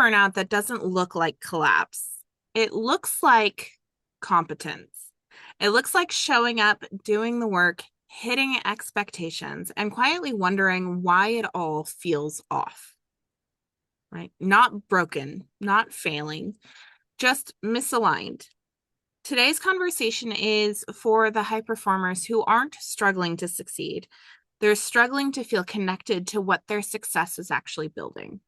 burnout that doesn't look like collapse. It looks like competence. It looks like showing up, doing the work, hitting expectations, and quietly wondering why it all feels off, right? Not broken, not failing, just misaligned. Today's conversation is for the high performers who aren't struggling to succeed. They're struggling to feel connected to what their success is actually building.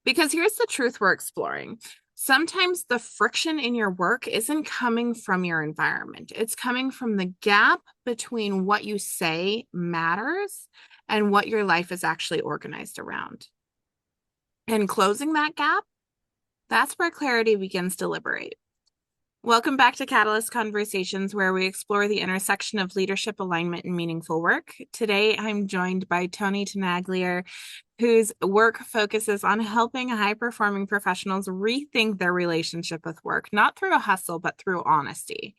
Because here's the truth we're exploring. Sometimes the friction in your work isn't coming from your environment. It's coming from the gap between what you say matters and what your life is actually organized around. And closing that gap, that's where clarity begins to liberate. Welcome back to Catalyst Conversations, where we explore the intersection of leadership, alignment, and meaningful work. Today, I'm joined by Tony Tenaglier, whose work focuses on helping high-performing professionals rethink their relationship with work, not through a hustle, but through honesty.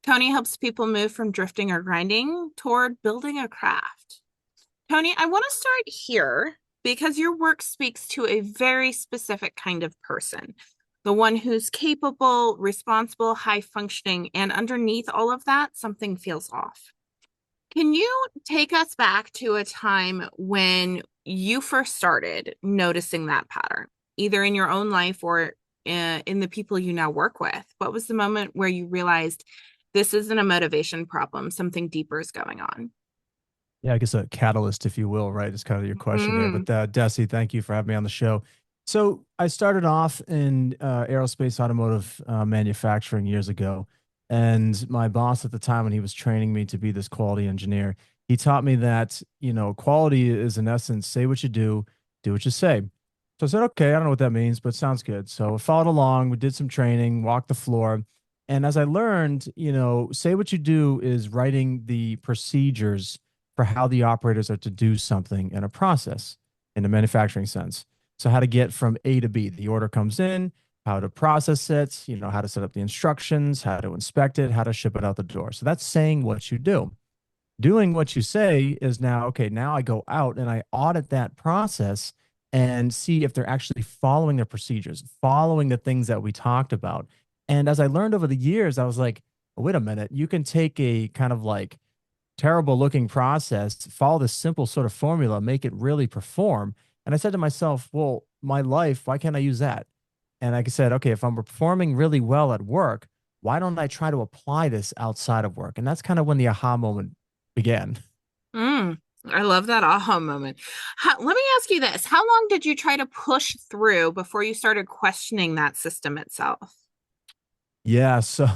Tony helps people move from drifting or grinding toward building a craft. Tony, I want to start here because your work speaks to a very specific kind of person, the one who's capable, responsible, high functioning, and underneath all of that, something feels off. Can you take us back to a time when you first started noticing that pattern, either in your own life or in the people you now work with? What was the moment where you realized this isn't a motivation problem, something deeper is going on? Yeah, I guess a catalyst, if you will, right? Is kind of your question here. Mm, But Desi, thank you for having me on the show. So I started off in aerospace automotive manufacturing years ago. And my boss at the time, when he was training me to be this quality engineer, he taught me that, quality is in essence, say what you do what you say. So I said, okay, I don't know what that means, but sounds good. So I followed along. We did some training, walked the floor. And as I learned, say what you do is writing the procedures for how the operators are to do something in a process in a manufacturing sense. So how to get from A to B. The order comes in, how to process it, how to set up the instructions, how to inspect it, how to ship it out the door. So that's saying what you do. Doing what you say is now, okay, now I go out and I audit that process and see if they're actually following the procedures, following the things that we talked about. And as I learned over the years, I was like, wait a minute, you can take a kind of like terrible looking process, follow this simple sort of formula, make it really perform. And I said to myself, well, my life, why can't I use that? And I said, okay, if I'm performing really well at work, why don't I try to apply this outside of work? And that's kind of when the aha moment began. mm. I love that aha moment. Let me ask you this. How long did you try to push through before you started questioning that system itself? Yeah. So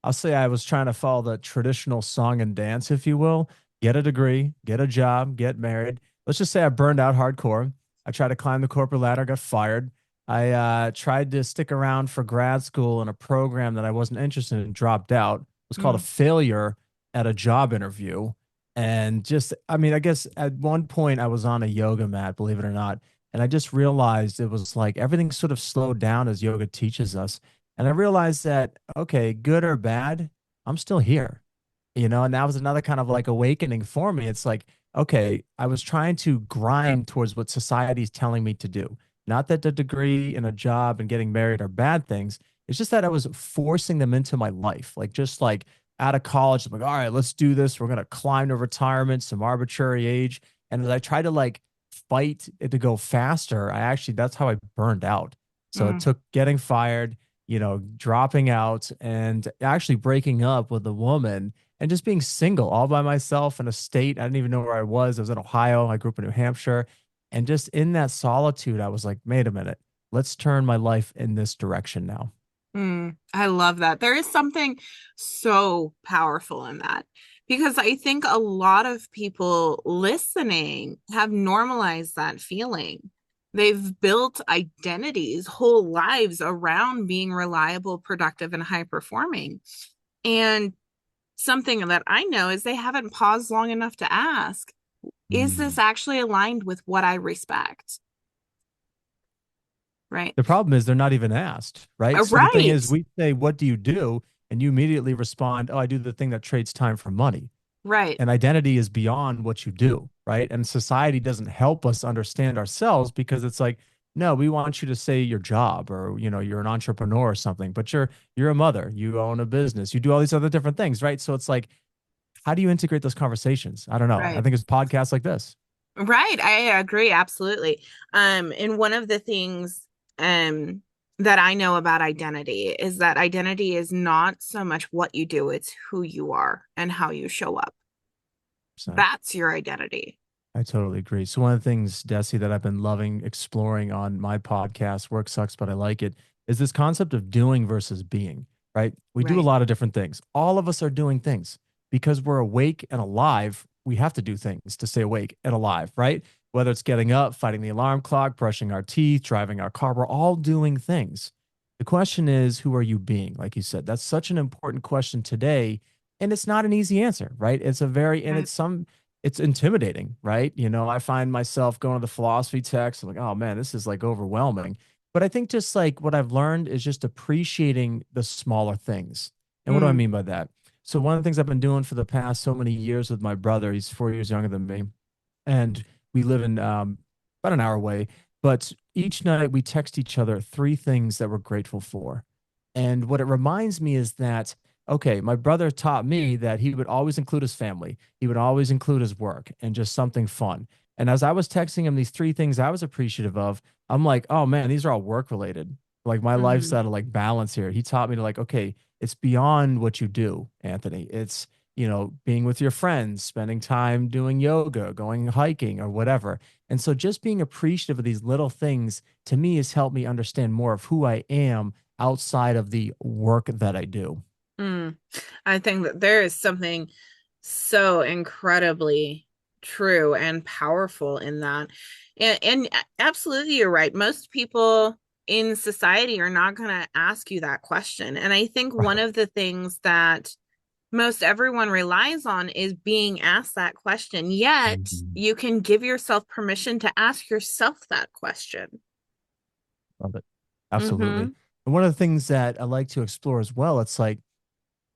I'll say I was trying to follow the traditional song and dance, if you will, get a degree, get a job, get married. Let's just say I burned out hardcore. I tried to climb the corporate ladder, got fired. I tried to stick around for grad school in a program that I wasn't interested in, dropped out. It was called a Mm, failure at a job interview. And just, I mean, I guess at one point I was on a yoga mat, believe it or not. And I just realized it was like everything sort of slowed down as yoga teaches us. And I realized that, okay, good or bad, I'm still here, and that was another kind of like awakening for me. It's like, okay, I was trying to grind towards what society's telling me to do. Not that the degree and a job and getting married are bad things. It's just that I was forcing them into my life. Like, just like out of college, I'm like, all right, let's do this. We're going to climb to retirement, some arbitrary age. And as I try to like fight it to go faster, that's how I burned out. So it mm. took getting fired, dropping out and actually breaking up with a woman and just being single all by myself in a state. I didn't even know where I was. I was in Ohio. I grew up in New Hampshire. And just in that solitude, I was like, wait a minute, let's turn my life in this direction now. I love that. There is something so powerful in that because I think a lot of people listening have normalized that feeling. They've built identities, whole lives around being reliable, productive, and high performing. And something that I know is they haven't paused long enough to ask, is this Mm. actually aligned with what I respect? Right. The problem is they're not even asked, right? So the thing Right. is, we say, what do you do? And you immediately respond, oh, I do the thing that trades time for money. Right. And identity is beyond what you do, right? And society doesn't help us understand ourselves because it's like, No, we want you to say your job or, you're an entrepreneur or something, but you're a mother, you own a business, you do all these other different things, right? So it's like, how do you integrate those conversations? I don't know. I Right. think it's podcasts like this. Right. I agree absolutely. And one of the things um that I know about identity is that identity is not so much what you do, it's who you are and how you show up. So That's your identity. I totally agree. So one of the things, Desi, that I've been loving exploring on my podcast, Work Sucks, but I like it, is this concept of doing versus being, right? We do a Right. lot of different things. All of us are doing things because we're awake and alive. We have to do things to stay awake and alive, right? Whether it's getting up, fighting the alarm clock, brushing our teeth, driving our car, we're all doing things. The question is, who are you being? Like you said, that's such an important question today. And it's not an easy answer, right? And Right. it's intimidating, right? I find myself going to the philosophy text. I'm like, oh man, this is like overwhelming. But I think just like what I've learned is just appreciating the smaller things. And what do I Mm, mean by that? So one of the things I've been doing for the past so many years with my brother, he's 4 years younger than me, and we live in about an hour away. But each night we text each other three things that we're grateful for. And what it reminds me is that, okay, my brother taught me that he would always include his family, he would always include his work and just something fun. And as I was texting him these three things I was appreciative of, I'm like, oh man, these are all work related. Like my life's mm, out of like balance here. He taught me to like, okay, it's beyond what you do, Anthony. It's being with your friends, spending time doing yoga, going hiking or whatever. And so just being appreciative of these little things to me has helped me understand more of who I am outside of the work that I do. mm. I think that there is something so incredibly true and powerful in that. And absolutely, you're right. Most people in society are not going to ask you that question. And I think one Right. of the things that most everyone relies on is being asked that question. Yet Mhm. you can give yourself permission to ask yourself that question. Love it. Absolutely. Mm-hmm. And one of the things that I like to explore as well, it's like,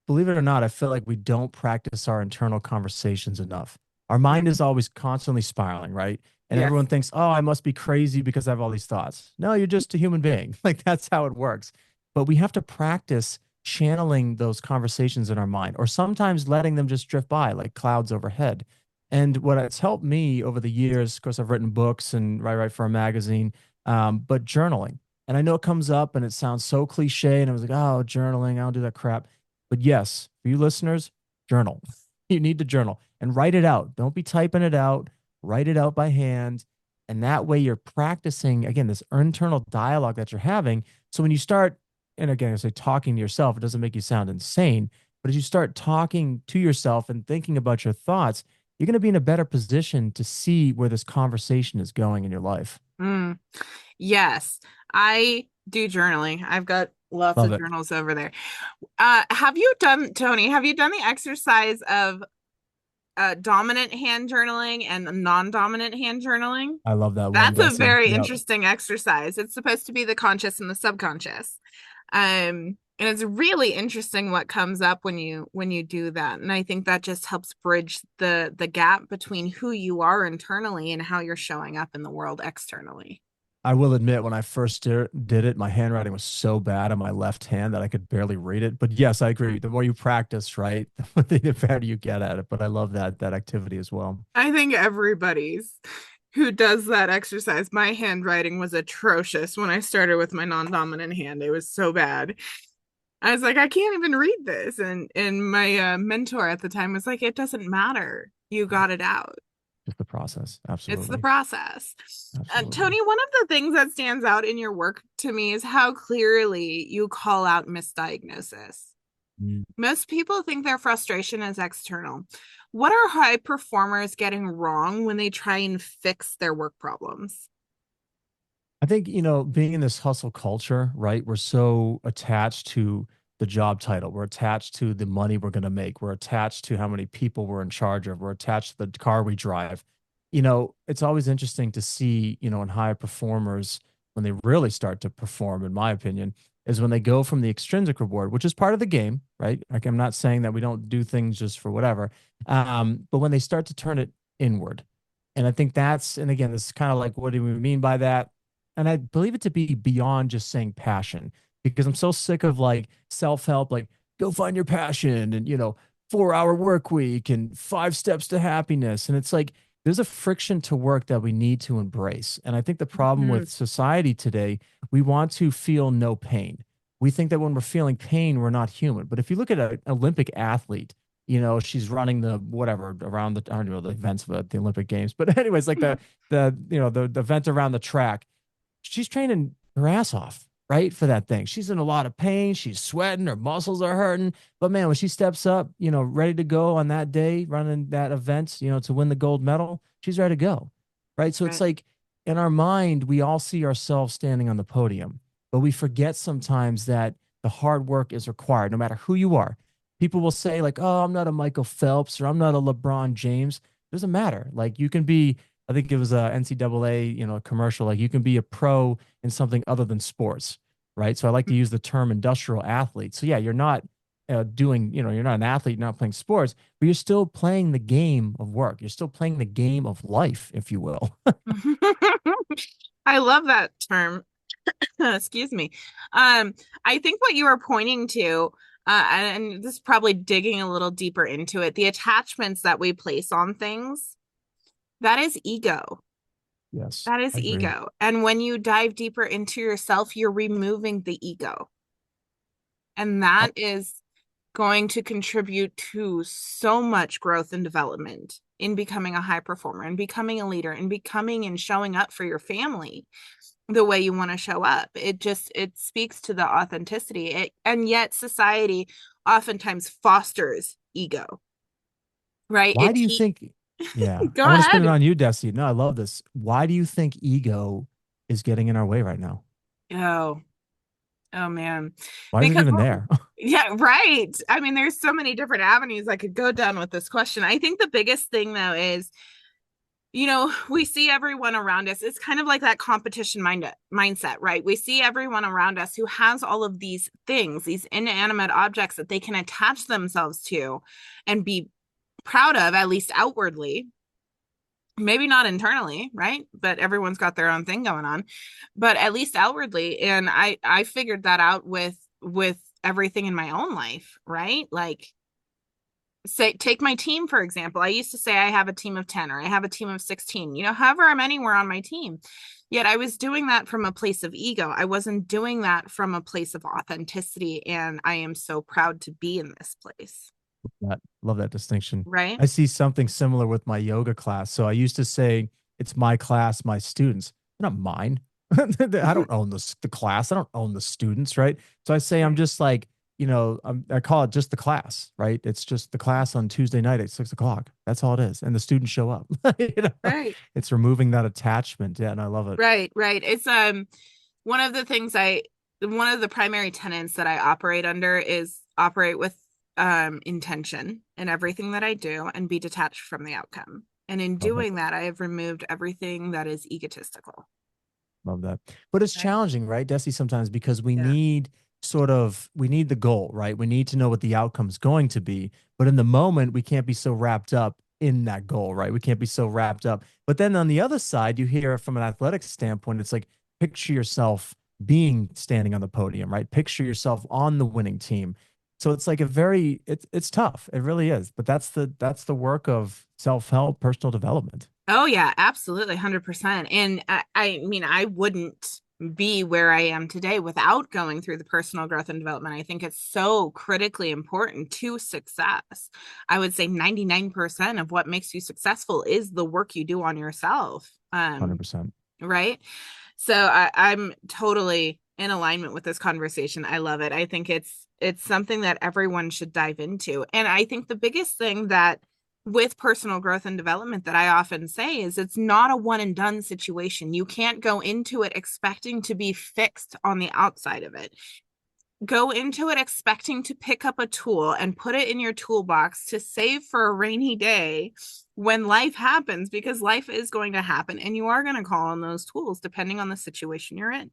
believe it or not, I feel like we don't practice our internal conversations enough. Our mind is always constantly spiraling, right? And Yes. everyone thinks, oh, I must be crazy because I have all these thoughts. No, you're just a human being. Like that's how it works. But we have to practice channeling those conversations in our mind or sometimes letting them just drift by like clouds overhead. And what has helped me over the years, of course, I've written books and write for a magazine, but journaling. And I know it comes up and it sounds so cliche. And I was like, oh, journaling, I don't do that crap. But yes, for you listeners, journal. You need to journal and write it out. Don't be typing it out. Write it out by hand. And that way you're practicing, again, this internal dialogue that you're having. So when you start, and again, I say talking to yourself, it doesn't make you sound insane. But as you start talking to yourself and thinking about your thoughts, you're going to be in a better position to see where this conversation is going in your life. Mm. Yes, I do journaling. I've got lots Love of it. journals over there. Have you done, Tony, have you done the exercise of dominant hand journaling and non-dominant hand journaling? I love that one, That's a Desi. very Yep. interesting exercise. It's supposed to be the conscious and the subconscious. And it's really interesting what comes up when you do that. And I think that just helps bridge the gap between who you are internally and how you're showing up in the world externally. I will admit, when I first did it, my handwriting was so bad on my left hand that I could barely read it. But yes, I agree. The more you practice, right, the better you get at it. But I love that activity as well. I think everybody's who does that exercise. My handwriting was atrocious when I started with my non-dominant hand. It was so bad. I was like, I can't even read this. And my mentor at the time was like, it doesn't matter. You got it out. Just the process. It's the Absolutely. process. Absolutely. Tony, one of the things that stands out in your work to me is how clearly you call out misdiagnosis. Mm. Most people think their frustration is external. What are high performers getting wrong when they try and fix their work problems? I think, being in this hustle culture, right? We're so attached to the job title. We're attached to the money we're going to make. We're attached to how many people we're in charge of. We're attached to the car we drive. It's always interesting to see, in high performers when they really start to perform, in my opinion, is when they go from the extrinsic reward, which is part of the game, right? Like I'm not saying that we don't do things just for whatever. But when they start to turn it inward. And I think and again, this is kind of like, what do we mean by that? and I believe it to be beyond just saying passion, because I'm so sick of like self-help, like go find your passion and, 4-hour work week and 5 steps to happiness. And it's like, there's a friction to work that we need to embrace. And I think the problem Mhm. with society today, we want to feel no pain. We think that when we're feeling pain, we're not human. But if you look at an Olympic athlete, she's running the whatever around the, I don't know the events of the Olympic Games, but anyways, like the event around the track, she's training her ass off, right? For that thing. She's in a lot of pain. She's sweating. Her muscles are hurting. But man, when she steps up, ready to go on that day, running that event, to win the gold medal, she's ready to go. Right. So it's Right. like in our mind, we all see ourselves standing on the podium, but we forget sometimes that the hard work is required, no matter who you are. People will say, like, oh, I'm not a Michael Phelps or I'm not a LeBron James. Doesn't matter. Like you can be, I think it was a NCAA, commercial. Like you can be a pro in something other than sports, right? So I like to use the term industrial athlete. So yeah, you're not doing, you're not an athlete, you're not playing sports, but you're still playing the game of work. You're still playing the game of life, if you will. I love that term. Excuse me. Um, I think what you are pointing to, and this is probably digging a little deeper into it, the attachments that we place on things, that is ego. Yes, That is I agree. ego. And when you dive deeper into yourself, you're removing the ego. And Uh, that is going to contribute to so much growth and development in becoming a high performer and becoming a leader and becoming and showing up for your family the way you want to show up. It speaks to the authenticity. And yet society oftentimes fosters ego, right? Why It do you keep think? Yeah, Go I want to spin it ahead. on you, Desi. No, I love this. Why do you think ego is getting in our way right now? Oh, oh man. Why is it Because even there? yeah, right. I mean, there's so many different avenues I could go down with this question. I think the biggest thing though is, we see everyone around us. It's kind of like that competition mindset, right? We see everyone around us who has all of these things, these inanimate objects that they can attach themselves to and be proud of, at least outwardly. Maybe not internally, right? But everyone's got their own thing going on, but at least outwardly. And I figured that out with everything in my own life, right? Like, say, take my team for example. I used to say I have a team of 10 or I have a team of 16, however many were on my team. Yet I was doing that from a place of ego. I wasn't doing that from a place of authenticity. And I am so proud to be in this place. Love that distinction. Right. I see something similar with my yoga class. So I used to say it's my class, my students. They're not mine. I don't own the class. I don't own the students, right? So I say I'm Right. just like, I call it just the class, right? It's just the class on Tuesday night at 6 o'clock. That's all it is. And the students show up. Right. It's removing that attachment. Yeah, and I love it. Right. Right. It's one of the things one of the primary tenets that I operate under is operate with intention in everything that I do and be detached from the outcome. And in Love it. doing that, I have removed everything that is egotistical. Love that. But it's Right. challenging, right, Desi, sometimes because we Yeah. need we need the goal, right? We need to know what the outcome's going to be. But in the moment, we can't be so wrapped up in that goal, right? We can't be so wrapped up. But then on the other side, you hear from an athletic standpoint, it's like picture yourself being standing on the podium, right? Picture yourself on the winning team. So it's like it's tough. It really is. But that's the work of self-help, personal development. Oh yeah, absolutely, 100%. And I mean, I wouldn't be where I am today without going through the personal growth and development. I think it's so critically important to success. I would say 99% of what makes you successful is the work you do on yourself. 100%. Right? So I'm totally in alignment with this conversation. I love it. I think it's something that everyone should dive into. And I think the biggest thing that with personal growth and development that I often say is it's not a one and done situation. You can't go into it expecting to be fixed on the outside of it. Go into it expecting to pick up a tool and put it in your toolbox to save for a rainy day when life happens, because life is going to happen and you are going to call on those tools depending on the situation you're in.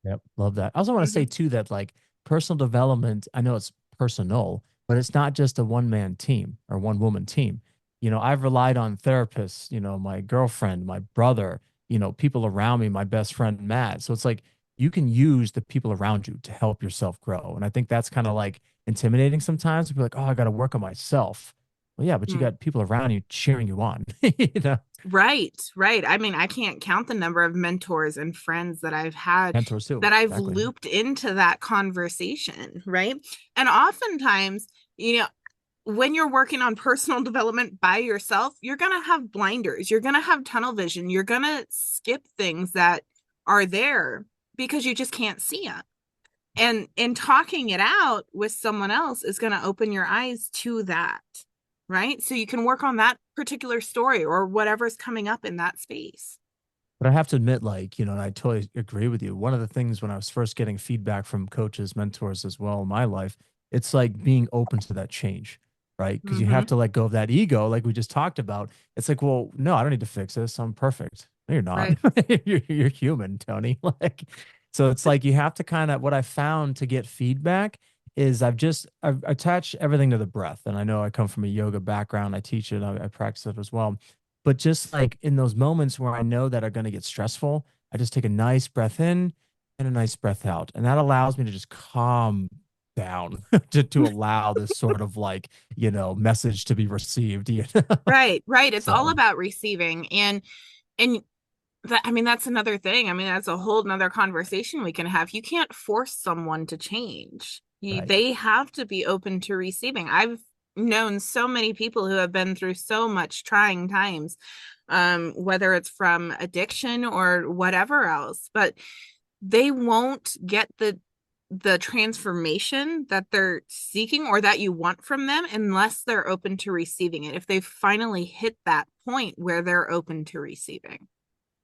Yep. Love that. I also want to say Mm-hmm. too that like personal development, I know it's personal, but it's not just a one-man team or one woman team. I've relied on therapists, my girlfriend, my brother, people around me, my best friend Matt. So it's like you can use the people around you to help yourself grow. And I think that's kind of like intimidating sometimes to be like, oh, I got to work on myself. Well, yeah, but you Mm. got people around you cheering you on, you know, Right, right. I mean, I can't count the number of mentors and friends that I've had mentors too. that I've Exactly. looped into that conversation, right? And oftentimes, you know, when you're working on personal development by yourself, you're going to have blinders, you're going to have tunnel vision, you're going to skip things that are there because you just can't see them. And in talking it out with someone else is going to open your eyes to that, right? So you can work on that particular story or whatever's coming up in that space. But I have to admit, like, and I totally agree with you. One of the things when I was first getting feedback from coaches, mentors as well in my life, it's like being open to that change, right? Because you have Mm-hmm. to let go of that ego, like we just talked about. It's like, well, no, I don't need to fix this. I'm perfect. No, you're not. Right. You're human, Tony. Like, so it's like you have to kind of, what I found to get feedback is I've attached everything to the breath. And I know I come from a yoga background. I teach it, I practice it as well. But just like in those moments where I know that are going to get stressful, I just take a nice breath in and a nice breath out. And that allows me to just calm down to allow this sort of like, message to be received, Right, right. It's all So, about receiving. And that, I mean, that's another thing. I mean, that's a whole nother conversation we can have. You can't force someone to change. right. They have to be open to receiving. I've known so many people who have been through so much trying times, whether it's from addiction or whatever else, but they won't get the transformation that they're seeking or that you want from them unless they're open to receiving it. If they finally hit that point where they're open to receiving.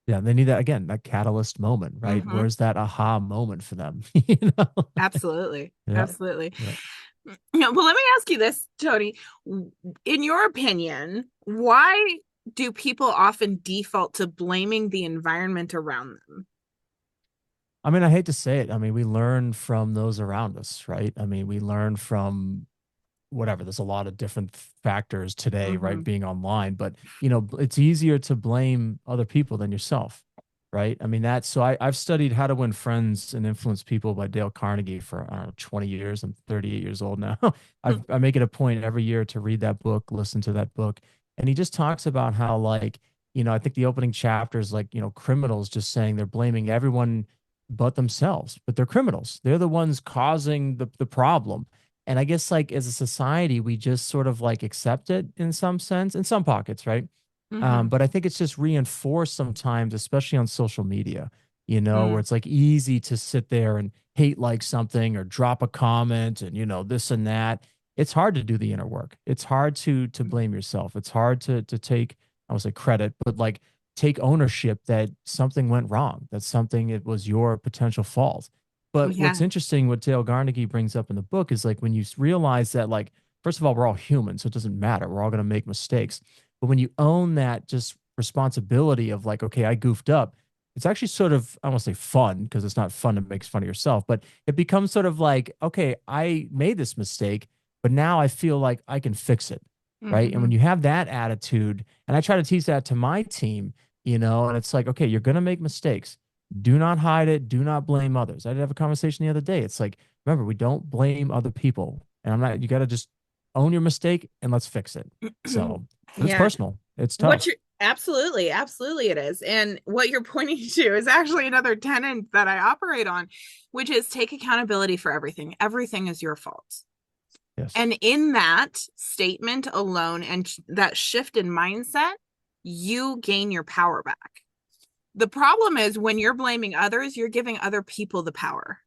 Yeah. They need that again, that catalyst moment, right? Mm-hmm. Where's that aha moment for them? Absolutely. Yeah. Absolutely. Yeah. Yeah, well, let me ask you this, Tony. In your opinion, why do people often default to blaming the environment around them? I mean, I hate to say it. I mean, we learn from those around us, right? I mean, we learn from whatever. There's a lot of different factors today, right? Mm-hmm. Being online, but it's easier to blame other people than yourself, right? I mean, that's so I've studied How to Win Friends and Influence People by Dale Carnegie for, I don't know, 20 years. I'm 38 years old now. I make it a point every year to read that book, listen to that book. And he just talks about how, like, I think the opening chapter is like, criminals just saying they're blaming everyone but themselves, but they're criminals. They're the ones causing the problem. And I guess like as a society, we just sort of like accept it in some sense, in some pockets, right? Mm-hmm. But I think it's just reinforced sometimes, especially on social media, where Mm. it's like easy to sit there and hate like something or drop a comment and this and that. It's hard to do the inner work. It's hard to blame yourself. It's hard to take, I would say credit, but like take ownership that something went wrong, that something it was your potential fault. But what's Yeah. interesting, what Dale Carnegie brings up in the book is like when you realize that, like, first of all, we're all human, so it doesn't matter. We're all going to make mistakes. But when you own that just responsibility of like, okay, I goofed up, it's actually sort of, I don't want to say fun because it's not fun to make fun of yourself, but it becomes sort of like, okay, I made this mistake, but now I feel like I can fix it. Right. And Mm-hmm. when you have that attitude, and I try to teach that to my team, and it's like, okay, you're going to make mistakes. Do not hide it. Do not blame others. I did have a conversation the other day. It's like, remember, we don't blame other people. And I'm not, you got to just own your mistake and let's fix it. So, but it's Yeah. personal. It's What tough. you're absolutely, absolutely it is. And what you're pointing to is actually another tenet that I operate on, which is take accountability for everything. Everything is your fault. Yes. And in that statement alone and that shift in mindset, you gain your power back. The problem is when you're blaming others, you're giving other people the power.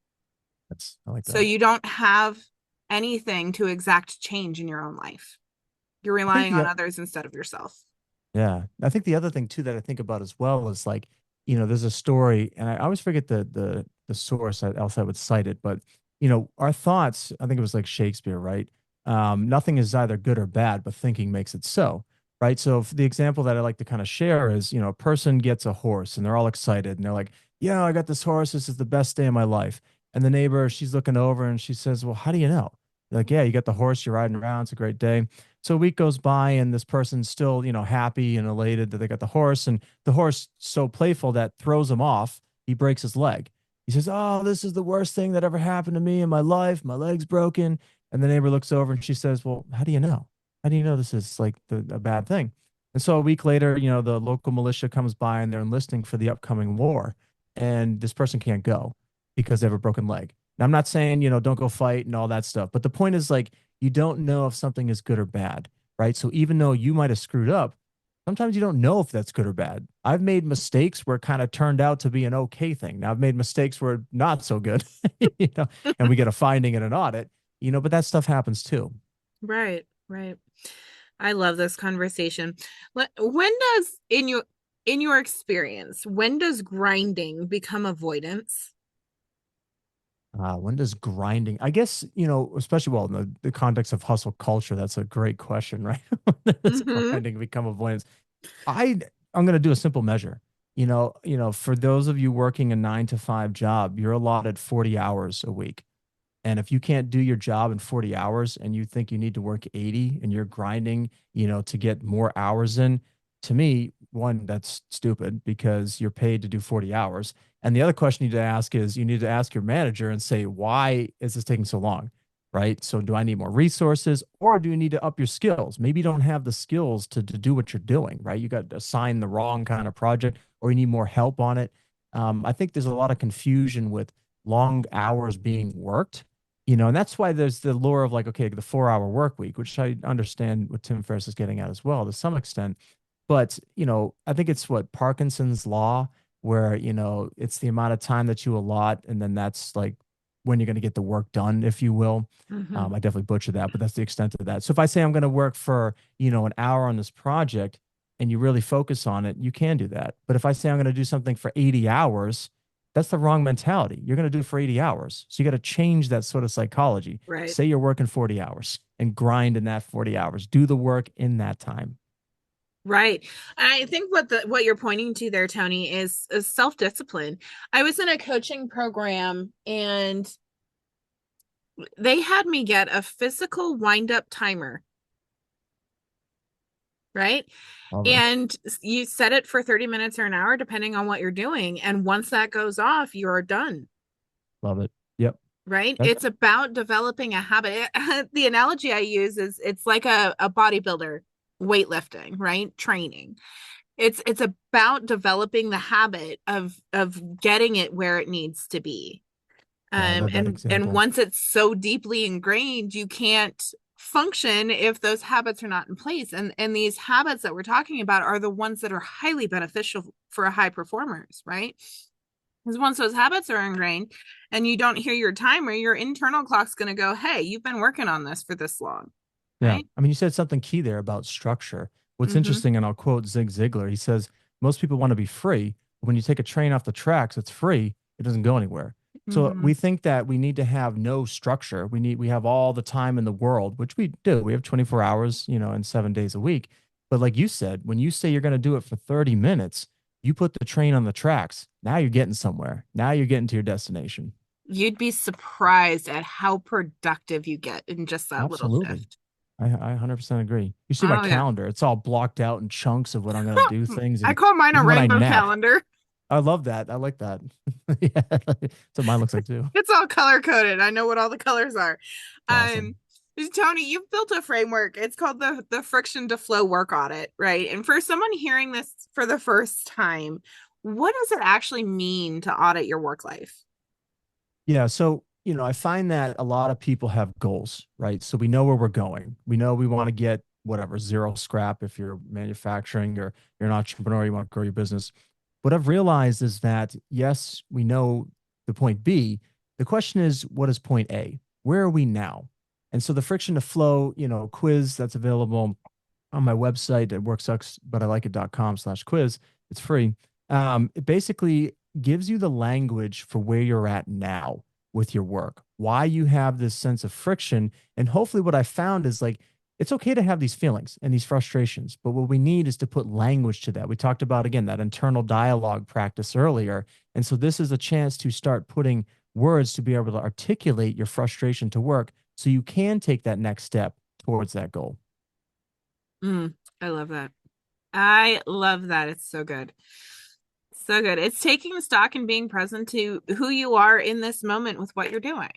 I like So that. you don't have anything to exact change in your own life. You're I think relying on the others instead of yourself. Yeah. I think the other thing too that I think about as well is like, there's a story, and I always forget the source else I would cite it, but our thoughts, I think it was like Shakespeare, right? Nothing is either good or bad, but thinking makes it so. Right. So the example that I like to kind of share is, a person gets a horse and they're all excited and they're like, yeah, I got this horse. This is the best day of my life. And the neighbor, she's looking over and she says, well, how do you know? They're like, yeah, you got the horse, you're riding around. It's a great day. So a week goes by and this person's still, happy and elated that they got the horse, and the horse so playful that throws him off. He breaks his leg. He says, "Oh, this is the worst thing that ever happened to me in my life. My leg's broken." And the neighbor looks over and she says, "Well, how do you know? How do you know this is like a bad thing?" And so a week later, the local militia comes by and they're enlisting for the upcoming war. And this person can't go because they have a broken leg. Now, I'm not saying, don't go fight and all that stuff. But the point is, like, you don't know if something is good or bad, right? So even though you might have screwed up, sometimes you don't know if that's good or bad. I've made mistakes where it kind of turned out to be an okay thing. Now, I've made mistakes where not so good, and we get a finding and an audit, but that stuff happens too. Right, right. I love this conversation. When does, in your experience, when does grinding become avoidance? When does grinding, I guess, especially well in the context of hustle culture, that's a great question, right? When does Hmm. grinding become avoidance? I I'm going to do a simple measure. For those of you working a 9 to 5 job, you're allotted 40 hours a week. And if you can't do your job in 40 hours and you think you need to work 80 and you're grinding, to get more hours in, to me, one, that's stupid because you're paid to do 40 hours. And the other question you need to ask is you need to ask your manager and say, why is this taking so long? Right. So do I need more resources or do you need to up your skills? Maybe you don't have the skills to do what you're doing, right? You got assigned the wrong kind of project or you need more help on it. I think there's a lot of confusion with long hours being worked, and that's why there's the lure of like, okay, the 4 hour work week, which I understand what Tim Ferriss is getting at as well to some extent. But, I think it's what Parkinson's law, where, it's the amount of time that you allot, and then that's like when you're going to get the work done, if you will. Hmm. I definitely butchered that, but that's the extent of that. So if I say I'm going to work for, an hour on this project and you really focus on it, you can do that. But if I say I'm going to do something for 80 hours, that's the wrong mentality. You're going to do it for 80 hours. So you got to change that sort of psychology. Right. Say you're working 40 hours and grind in that 40 hours. Do the work in that time. Right. I think what you're pointing to there, Tony, is self-discipline. I was in a coaching program and they had me get a physical wind-up timer, right? Love it. And you set it for 30 minutes or an hour, depending on what you're doing. And once that goes off, you're done. Love it. Yep. Right? That, It's about developing a habit. The analogy I use is it's like a bodybuilder weightlifting, right? Training. It's about developing the habit of getting it where it needs to be. yeah, I love that And example. once it's so deeply ingrained, you can't function if those habits are not in place. And these habits that we're talking about are the ones that are highly beneficial for high performers, right? Because once those habits are ingrained and you don't hear your timer, your internal clock's going to go, hey, you've been working on this for this long, Yeah. right? I mean, you said something key there about structure. What's Mm-hmm. interesting, and I'll quote Zig Ziglar, he says, most people want to be free. But when you take a train off the tracks, it's free. It doesn't go anywhere. So Mm-hmm. we think that we need to have no structure. We have all the time in the world, which we do. We have 24 hours, and 7 days a week. But like you said, when you say you're going to do it for 30 minutes, you put the train on the tracks. Now you're getting somewhere. Now you're getting to your destination. You'd be surprised at how productive you get in just that little Absolutely. shift. I 100% agree. You see my Oh, yeah. calendar, it's all blocked out in chunks of what I'm going to do things. I And call mine a even when I rainbow nap, calendar. I love that. I like that. Yeah. That's what mine looks like too. It's all color coded. I know what all the colors are. It's awesome. Um, Tony, you've built a framework. It's called the friction to flow work audit, right? And for someone hearing this for the first time, what does it actually mean to audit your work life? Yeah. So, I find that a lot of people have goals, right? So we know where we're going. We know we want to get whatever, zero scrap if you're manufacturing or you're an entrepreneur, you want to grow your business. What I've realized is that, yes, we know the point B. The question is, what is point A? Where are we now? And so the friction to flow, quiz that's available on my website at worksucksbutilikeit.com/quiz. It's free. It basically gives you the language for where you're at now with your work, why you have this sense of friction. And hopefully, what I found is like, it's okay to have these feelings and these frustrations, but what we need is to put language to that. We talked about, again, that internal dialogue practice earlier. And so, this is a chance to start putting words to be able to articulate your frustration to work so you can take that next step towards that goal. Mm, I love that. I love that. It's so good. So good. It's taking stock and being present to who you are in this moment with what you're doing.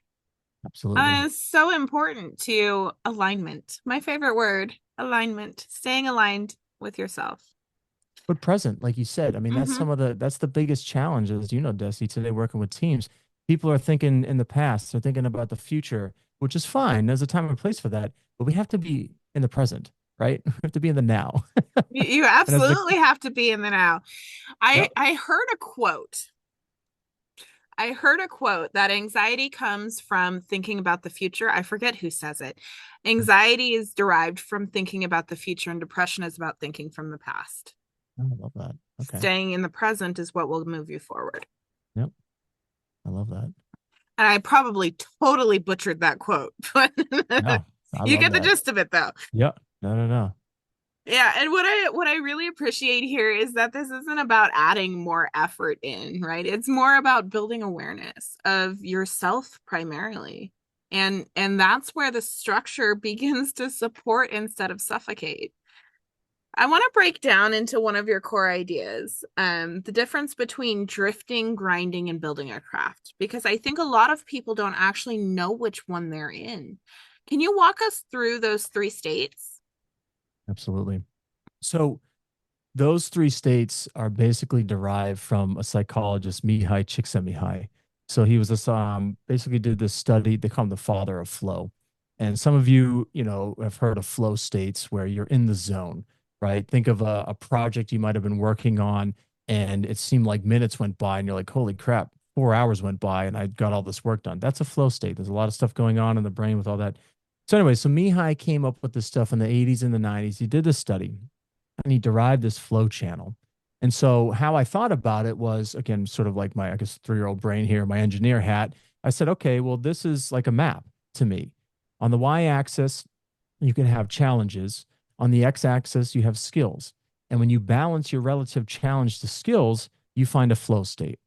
Absolutely. It's so important to alignment. My favorite word, alignment, staying aligned with yourself. But present, like you said, I mean, Hmm. that's the biggest challenge, as you know, Desi, today working with teams. People are thinking in the past, they're thinking about the future, which is fine. There's a time and place for that, but we have to be in the present, right? We have to be in the now. You And as the absolutely have to be in the now. I Yep. I heard a quote. I heard a quote that anxiety comes from thinking about the future. I forget who says it. Anxiety is derived from thinking about the future, and depression is about thinking from the past. I love that. Okay. Staying in the present is what will move you forward. Yep. I love that. And I probably totally butchered that quote, but No, I you love get the that. gist of it though. Yep. No, no, no. Yeah, and what I really appreciate here is that this isn't about adding more effort in, right? It's more about building awareness of yourself primarily. And that's where the structure begins to support instead of suffocate. I want to break down into one of your core ideas, the difference between drifting, grinding, and building a craft, because I think a lot of people don't actually know which one they're in. Can you walk us through those three states? Absolutely. So those three states are basically derived from a psychologist, Mihai Csikszentmihalyi. So he was this basically did this study. They call him the father of flow. And some of you, you know, have heard of flow states where you're in the zone, right? Think of a project you might have been working on, and it seemed like minutes went by, and you're like, "Holy crap, 4 hours went by, and I got all this work done." That's a flow state. There's a lot of stuff going on in the brain with all that. So anyway, so Mihai came up with this stuff in the 80s and the 90s. He did this study and he derived this flow channel. And so how I thought about it was again, sort of like my, I guess, 3-year-old brain here, my engineer hat. I said, okay, well, this is like a map to me. On the y-axis, you can have challenges. On the x-axis, you have skills. And when you balance your relative challenge to skills, you find a flow state.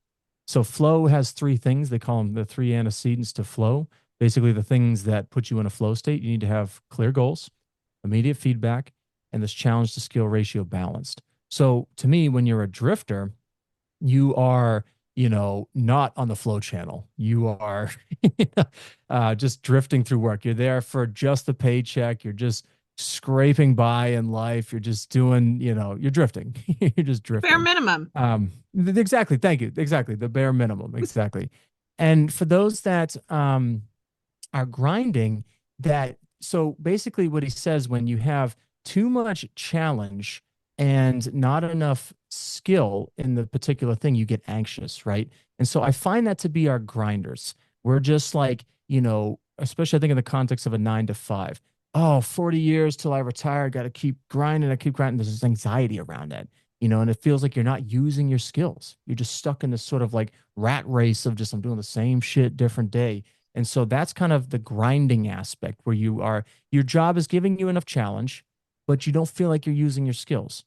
So flow has three things. They call them the three antecedents to flow. Basically, the things that put you in a flow state. You need to have clear goals, immediate feedback, and this challenge to skill ratio balanced. So to me, when you're a drifter, you are, you know, not on the flow channel. You are just drifting through work. You're there for just the paycheck. You're just scraping by in life. You're just doing, you know, you're drifting. You're just Bare drifting. minimum. Exactly. Thank you. Exactly. The bare minimum. Exactly. And for those that are grinding, that so basically what he says, when you have too much challenge and not enough skill in the particular thing, you get anxious, right? And so I find that to be our grinders. We're just like, you know, especially I think in the context of a 9 to 5. Oh, 40 years till I retire, got to keep grinding. I keep grinding. There's this anxiety around that, you know, and it feels like you're not using your skills. You're just stuck in this sort of like rat race of just, I'm doing the same shit, different day. And so that's kind of the grinding aspect where you are, your job is giving you enough challenge, but you don't feel like you're using your skills.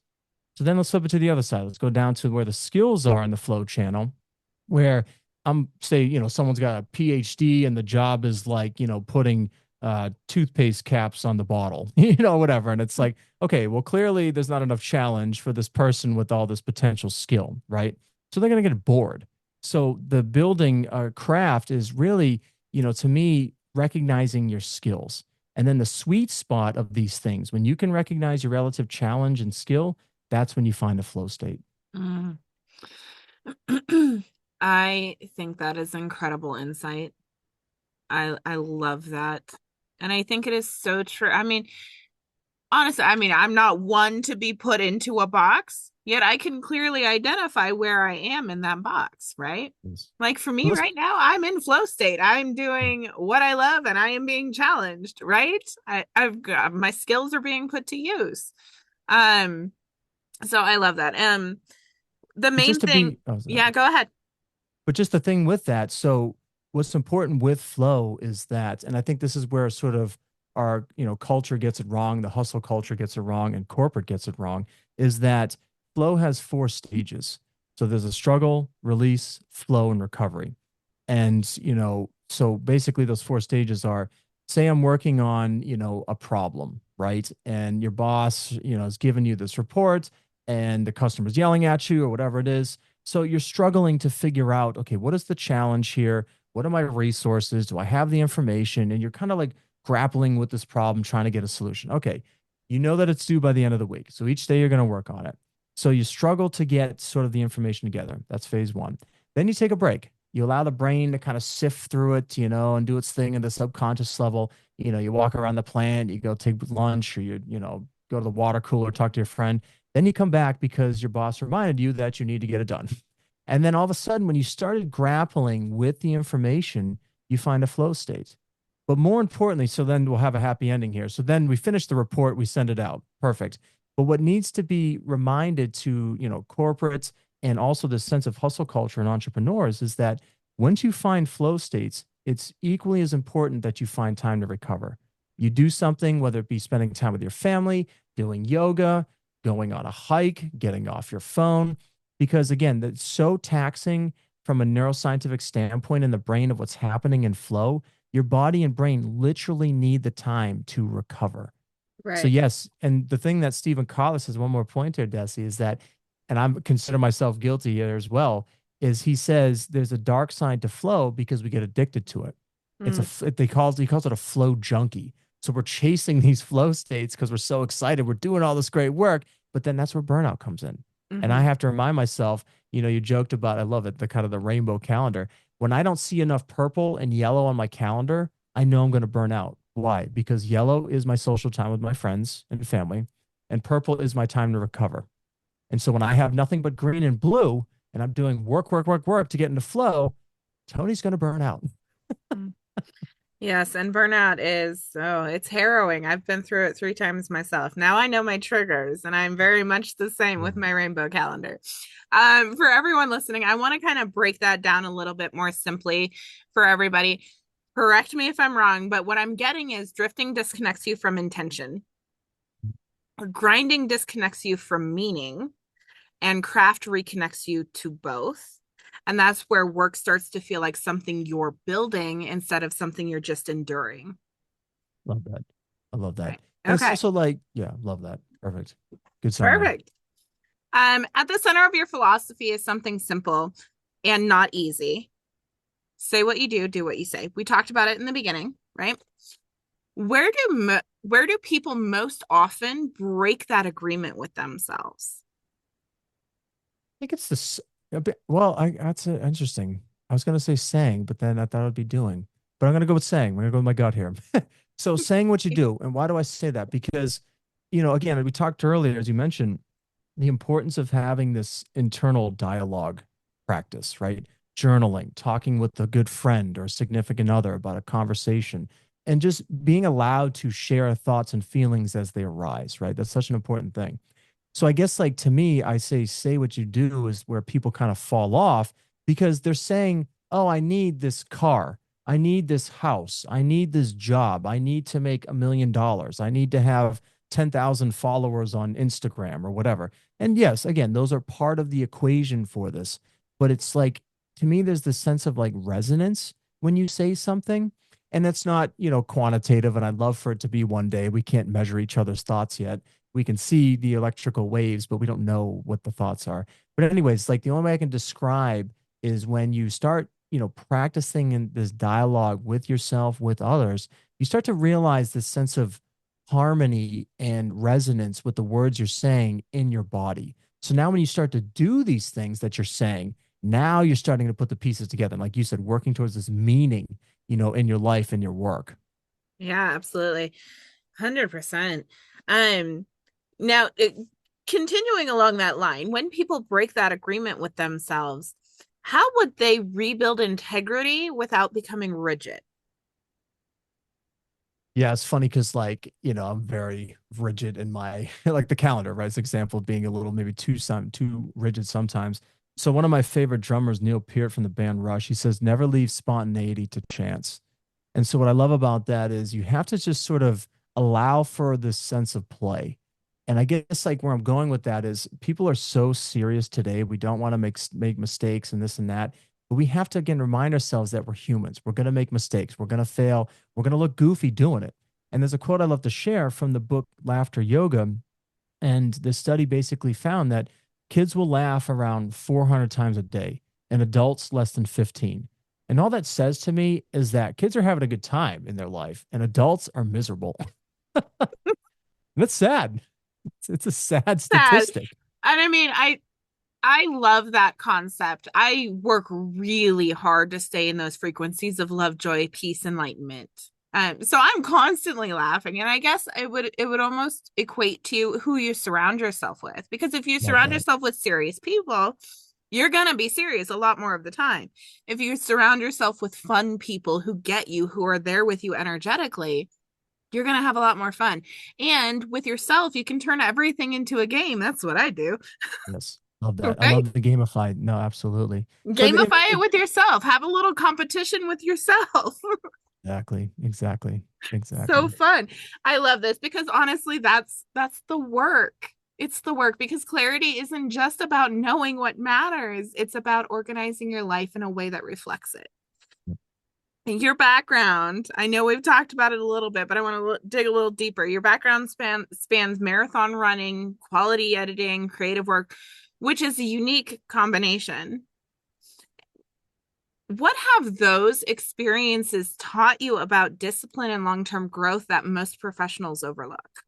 So then let's flip it to the other side. Let's go down to where the skills are in the flow channel, where I'm say, you know, someone's got a PhD and the job is like, you know, putting toothpaste caps on the bottle, you know, whatever. And it's like, okay, well, clearly there's not enough challenge for this person with all this potential skill, right? So they're going to get bored. So the building craft is really, you know, to me, recognizing your skills. And then the sweet spot of these things, when you can recognize your relative challenge and skill, that's when you find the flow state. Mm. I think that is incredible insight. I love that. And I think it is so true. I mean, honestly, I mean, I'm not one to be put into a box, yet I can clearly identify where I am in that box, right? Yes. Like for So me let's right now, I'm in flow state. I'm doing what I love and I am being challenged, right? I've got my skills are being put to use. Um, so I love that. The but main just to thing, be oh, sorry. yeah, go ahead. But just the thing with that, so what's important with flow is that, and I think this is where sort of our, you know, culture gets it wrong, the hustle culture gets it wrong, and corporate gets it wrong, is that flow has 4 stages. So there's a struggle, release, flow, and recovery. And, you know, so basically those 4 stages are, say I'm working on, you know, a problem. right? And your boss, is giving you this report and the customer's yelling at you or whatever it is. So you're struggling to figure out, okay, what is the challenge here? What are my resources? Do I have the information? And you're kind of like grappling with this problem, trying to get a solution. Okay, you know that it's due by the end of the week. So each day you're going to work on it. So you struggle to get sort of the information together. That's phase one. Then you take a break. You allow the brain to kind of sift through it, and do its thing at the subconscious level. You walk around the plant, you go take lunch, or go to the water cooler, talk to your friend. Then you come back because your boss reminded you that you need to get it done. And then all of a sudden, when you started grappling with the information, you find a flow state. But more importantly, so then we'll have a happy ending here. So then we finish the report, we send it out. Perfect. But what needs to be reminded to, corporates and also this sense of hustle culture and entrepreneurs is that once you find flow states, it's equally as important that you find time to recover. You do something, whether it be spending time with your family, doing yoga, going on a hike, getting off your phone, because again, that's so taxing from a neuroscientific standpoint in the brain of what's happening in flow. Your body and brain literally need the time to recover. So Right. yes, and the thing that Stephen Collis has one more point here, Desi, is that, and I'm consider myself guilty here as well, is he says there's a dark side to flow because we get addicted to it. Mm, He calls it a flow junkie. So we're chasing these flow states because we're so excited, we're doing all this great work, but then that's where burnout comes in. And I hmm have to remind myself, you joked about, I love it, the kind of the rainbow calendar. When I don't see enough purple and yellow on my calendar, I know I'm going to burn out. Why? Because yellow is my social time with my friends and family, and purple is my time to recover. And so when I have nothing but green and blue, and I'm doing work, work, work, work to get into flow, Tony's going to burn out. Yes, and burnout is, oh, it's harrowing. I've been through it 3 times myself. Now I know my triggers, and I'm very much the same with my rainbow calendar. For everyone listening, I want to kind of break that down a little bit more simply for everybody. Correct me if I'm wrong, but what I'm getting is drifting disconnects you from intention, grinding disconnects you from meaning, and craft reconnects you to both. And that's where work starts to feel like something you're building instead of something you're just enduring. Love that. I love that. Right. And it's Okay. also like, yeah, love that. Perfect. Good summary. Perfect. At the center of your philosophy is something simple and not easy. Say what you do what you say. We talked about it in the beginning, right? Where do people most often break that agreement with themselves? I think it's this a bit, well, that's interesting. I was going to say saying, but then I thought I'd be doing, but I'm going to go with saying. I'm going to go with my gut here. So saying what you do. And why do I say that? Because, again, we talked earlier, as you mentioned, the importance of having this internal dialogue practice, right? Journaling, talking with a good friend or significant other about a conversation, and just being allowed to share thoughts and feelings as they arise, right? That's such an important thing. So I guess like to me, I say what you do is where people kind of fall off because they're saying, "Oh, I need this car. I need this house. I need this job. I need to make $1 million. I need to have 10,000 followers on Instagram or whatever." And yes, again, those are part of the equation for this, but it's like to me there's this sense of like resonance when you say something. And it's not, quantitative. And I'd love for it to be one day. We can't measure each other's thoughts yet. We can see the electrical waves, but we don't know what the thoughts are. But anyways, like the only way I can describe is when you start, practicing in this dialogue with yourself, with others, you start to realize this sense of harmony and resonance with the words you're saying in your body. So now when you start to do these things that you're saying, now you're starting to put the pieces together. And like you said, working towards this meaning, in your life and your work. Yeah, absolutely. 100%. Um, now, continuing along that line, when people break that agreement with themselves, how would they rebuild integrity without becoming rigid? Yeah, it's funny because like, I'm very rigid in my like the calendar, right? It's an example of being a little maybe too rigid sometimes. So one of my favorite drummers, Neil Peart from the band Rush, he says, never leave spontaneity to chance. And so what I love about that is you have to just sort of allow for this sense of play. And I guess like where I'm going with that is people are so serious today. We don't want to make mistakes and this and that. But we have to again remind ourselves that we're humans. We're going to make mistakes. We're going to fail. We're going to look goofy doing it. And there's a quote I love to share from the book Laughter Yoga. And the study basically found that kids will laugh around 400 times a day and adults less than 15. And all that says to me is that kids are having a good time in their life and adults are miserable. That's sad. It's a sad Sad. statistic. And I mean, I love that concept. I work really hard to stay in those frequencies of love, joy, peace, enlightenment. So I'm constantly laughing, and I guess it would almost equate to who you surround yourself with. Because if you Love surround that. yourself with serious people, you're gonna be serious a lot more of the time. If you surround yourself with fun people who get you, who are there with you energetically, you're gonna have a lot more fun. And with yourself, you can turn everything into a game. That's what I do, Yes. Love that. I right? love the gamified. No, absolutely. So Gamify it with yourself. Have a little competition with yourself. exactly, exactly, So exactly. fun. I love this because honestly, that's the work. It's the work because clarity isn't just about knowing what matters. It's about organizing your life in a way that reflects it. And your background, I know we've talked about it a little bit, but I want to dig a little deeper. Your background spans marathon running, quality editing, creative work, which is a unique combination. What have those experiences taught you about discipline and long-term growth that most professionals overlook?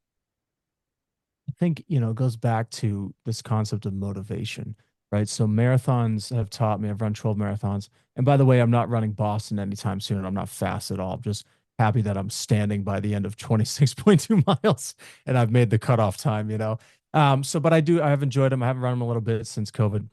I think, it goes back to this concept of motivation, right? So marathons have taught me, I've run 12 marathons. And by the way, I'm not running Boston anytime soon. I'm not fast at all. I'm just happy that I'm standing by the end of 26.2 miles and I've made the cutoff time. But I have enjoyed them. I haven't run them a little bit since COVID.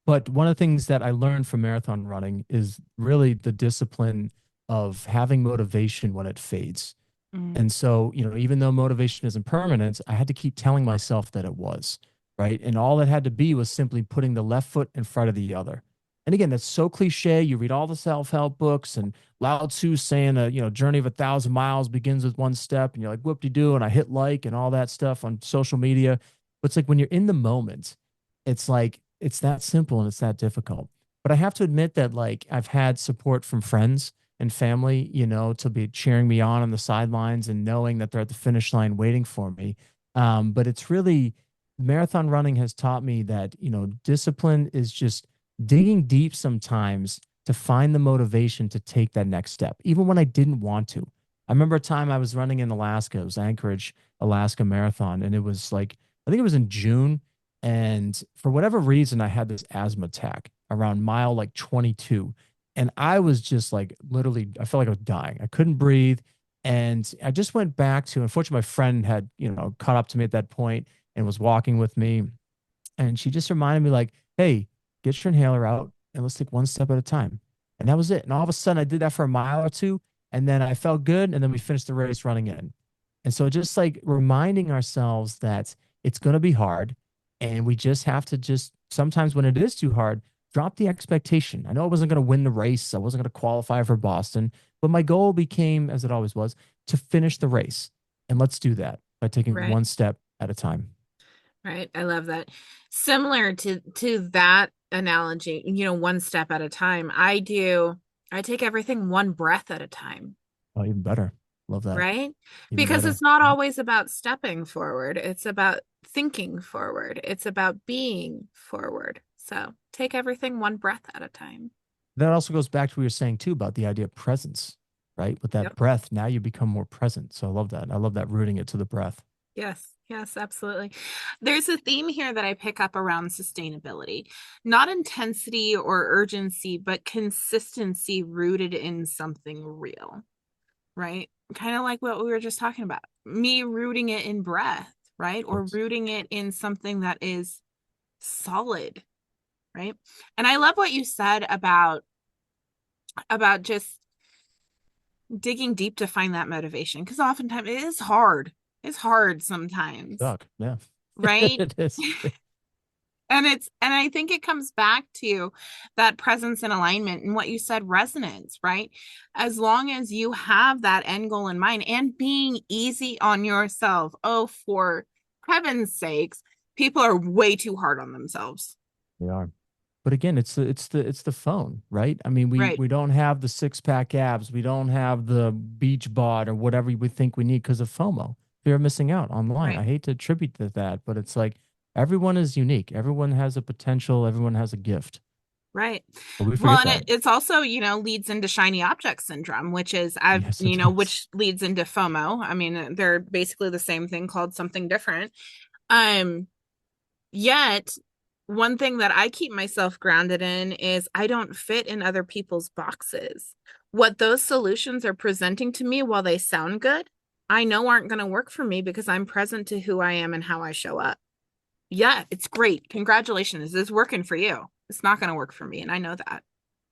But one of the things that I learned from marathon running is really the discipline of having motivation when it fades. Mm, And so, even though motivation isn't permanent, I had to keep telling myself that it was, right? And all it had to be was simply putting the left foot in front of the other. And again, that's so cliche. You read all the self-help books and Lao Tzu saying journey of 1,000 miles begins with one step, and you're like, whoop-de-doo, and I hit like and all that stuff on social media. But it's like when you're in the moment, it's like it's that simple and it's that difficult. But I have to admit that like I've had support from friends and family, to be cheering me on the sidelines and knowing that they're at the finish line waiting for me. But it's really marathon running has taught me that, discipline is just digging deep sometimes to find the motivation to take that next step, even when I didn't want to. I remember a time I was running in Alaska. It was Anchorage, Alaska Marathon. And it was like, I think it was in June. And for whatever reason, I had this asthma attack around mile like 22. And I was just like literally, I felt like I was dying. I couldn't breathe. And I just went back to, unfortunately, my friend had, caught up to me at that point and was walking with me. And she just reminded me, like, hey, get your inhaler out and let's take one step at a time. And that was it. And all of a sudden, I did that for a mile or two. And then I felt good. And then we finished the race running in. And so just like reminding ourselves that it's going to be hard. And we just have to just sometimes when it is too hard, drop the expectation. I know I wasn't going to win the race. I wasn't going to qualify for Boston, but my goal became, as it always was, to finish the race. And let's do that by taking right, one step at a time. right. I love that. Similar to that analogy, one step at a time. I take everything one breath at a time, Oh, even better. Love that. right? Even Because better. it's not always about stepping forward. It's about thinking forward. It's about being forward. So take everything one breath at a time. That also goes back to what you were saying too about the idea of presence, right? With that Yep. breath, now you become more present. So I love that. I love that rooting it to the breath. Yes, yes, absolutely. There's a theme here that I pick up around sustainability, not intensity or urgency, but consistency rooted in something real, right? Kind of like what we were just talking about. Me rooting it in breath, right? Or Yes. rooting it in something that is solid, right? And I love what you said about just digging deep to find that motivation because oftentimes it is hard. It's hard sometimes, Duck. Yeah. right? It is. And I think it comes back to that presence and alignment and what you said resonance, right? As long as you have that end goal in mind and being easy on yourself. Oh, for heaven's sakes, people are way too hard on themselves. They are. But again, it's the phone, right? I mean, we Right, we don't have the six-pack abs, we don't have the beach bod or whatever we think we need because of FOMO, fear of missing out online. right. I hate to attribute to that, but it's like everyone is unique. Everyone has a potential, everyone has a gift. Right. But we Well, forget and that. it's also, leads into shiny object syndrome, which is Yes, it does. which leads into FOMO. I mean, they're basically the same thing called something different. Um, Yet one thing that I keep myself grounded in is I don't fit in other people's boxes. What those solutions are presenting to me, while they sound good, I know aren't going to work for me because I'm present to who I am and how I show up. Yeah, it's great. Congratulations. It's working for you. It's not going to work for me. And I know that.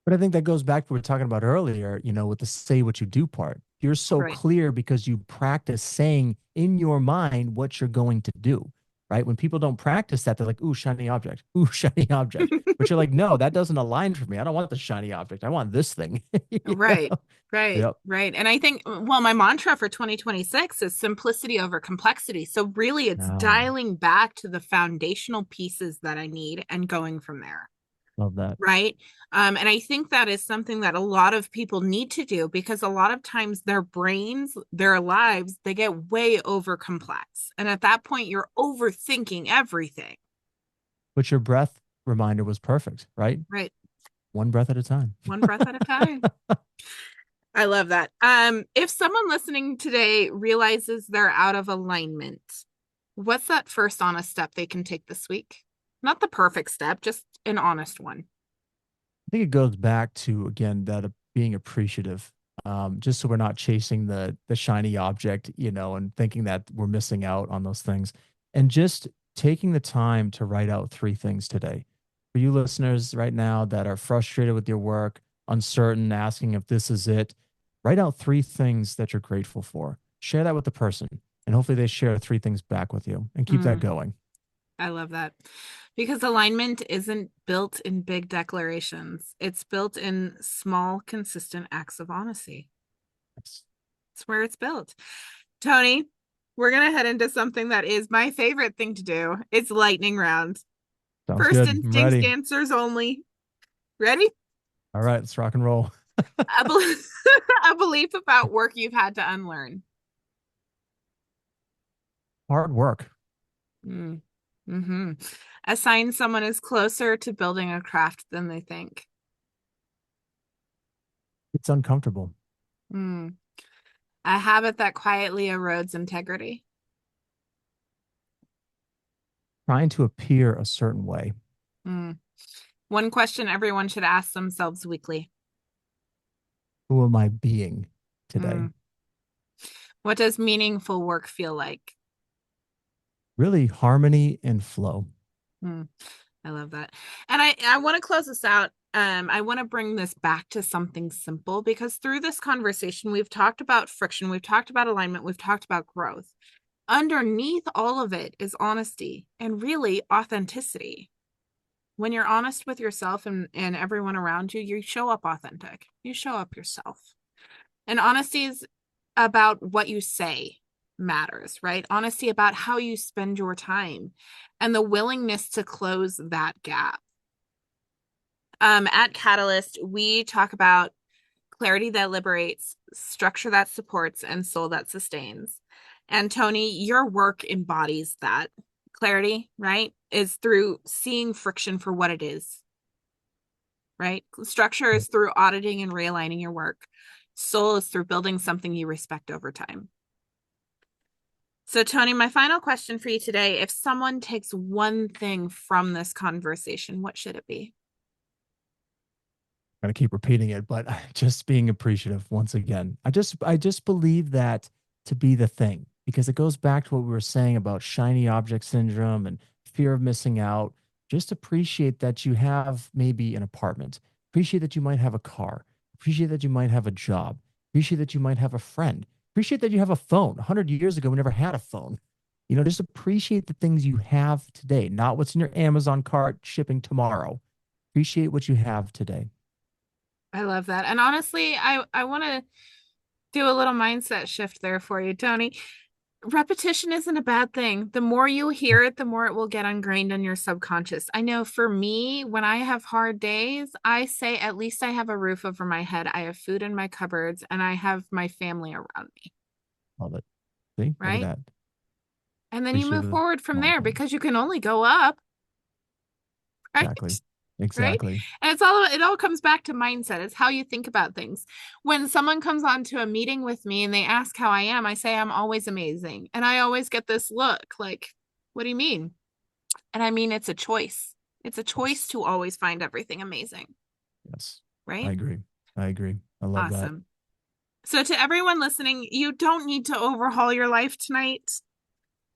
But I think that goes back to what we were talking about earlier, with the say what you do part. You're so Right. clear because you practice saying in your mind what you're going to do, right? When people don't practice that, they're like, ooh, shiny object, ooh, shiny object. But you're like, no, that doesn't align for me. I don't want the shiny object. I want this thing. You Right. know? Right. Yep. Right. And I think, well, my mantra for 2026 is simplicity over complexity. So really it's No, dialing back to the foundational pieces that I need and going from there. love that. Right. And I think that is something that a lot of people need to do because a lot of times their brains, their lives, they get way over complex. And at that point, you're overthinking everything. But your breath reminder was perfect, right? Right. One breath at a time. One breath at a time. I love that. If someone listening today realizes they're out of alignment, what's that first honest step they can take this week? Not the perfect step, just an honest one. I think it goes back to again that being appreciative, just so we're not chasing the shiny object, and thinking that we're missing out on those things, and just taking the time to write out three things today. For you listeners right now that are frustrated with your work, uncertain, asking if this is it, write out three things that you're grateful for. Share that with the person, and hopefully they share three things back with you, and keep that Mm, going. I love that. Because alignment isn't built in big declarations, it's built in small, consistent acts of honesty. Yes. It's where it's built. Tony, we're going to head into something that is my favorite thing to do. It's lightning round. Sounds First good. I'm instinct ready. answers only. Ready? All right, let's rock and roll. A, bel- a belief about work you've had to unlearn. Hard work. Mm. Hmm. A sign someone is closer to building a craft than they think. It's uncomfortable. Mm. A habit that quietly erodes integrity. Trying to appear a certain way. Mm. One question everyone should ask themselves weekly. Who am I being today? Mm. What does meaningful work feel like? Really, harmony and flow. Mm. I love that. And I want to close this out. I want to bring this back to something simple because through this conversation, we've talked about friction, we've talked about alignment, we've talked about growth. Underneath all of it is honesty and really authenticity. When you're honest with yourself and everyone around you, you show up authentic. You show up yourself. And honesty is about what you say matters, right? Honesty about how you spend your time and the willingness to close that gap. At Catalyst, we talk about clarity that liberates, structure that supports, and soul that sustains. And Tony, your work embodies that clarity, right? Is through seeing friction for what it is, right? Structure is through auditing and realigning your work. Soul is through building something you respect over time. So, Tony, my final question for you today, if someone takes one thing from this conversation, what should it be? I'm gonna keep repeating it, but just being appreciative once again. I just believe that to be the thing because it goes back to what we were saying about shiny object syndrome and fear of missing out. Just appreciate that you have maybe an apartment. Appreciate that you might have a car. Appreciate that you might have a job. Appreciate that you might have a friend. Appreciate that you have a phone. 100 years ago, we never had a phone. Just appreciate the things you have today, not what's in your Amazon cart shipping tomorrow. Appreciate what you have today. I love that. And honestly, I want to do a little mindset shift there for you, Tony. Repetition isn't a bad thing. The more you hear it, the more it will get ingrained in your subconscious. I know for me, when I have hard days, I say, at least I have a roof over my head, I have food in my cupboards, and I have my family around me, Love it. See, look at right? that. And then you Appreciate move the forward from small there things. because you can only go up, right? Exactly. Right? Exactly. And it all comes back to mindset. It's how you think about things. When someone comes on to a meeting with me and they ask how I am, I say I'm always amazing. And I always get this look like, what do you mean? And I mean, it's a choice. It's a choice Yes. to always find everything amazing, Yes. I right? agree. I agree. I love that. Awesome. So, to everyone listening, you don't need to overhaul your life tonight.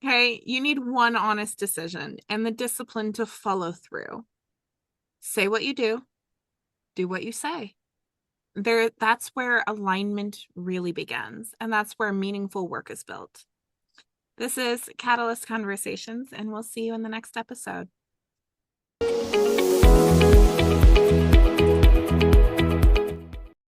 Okay. You need one honest decision and the discipline to follow through. Say what you do what you say. That's where alignment really begins. And that's where meaningful work is built. This is Catalyst Conversations, and we'll see you in the next episode.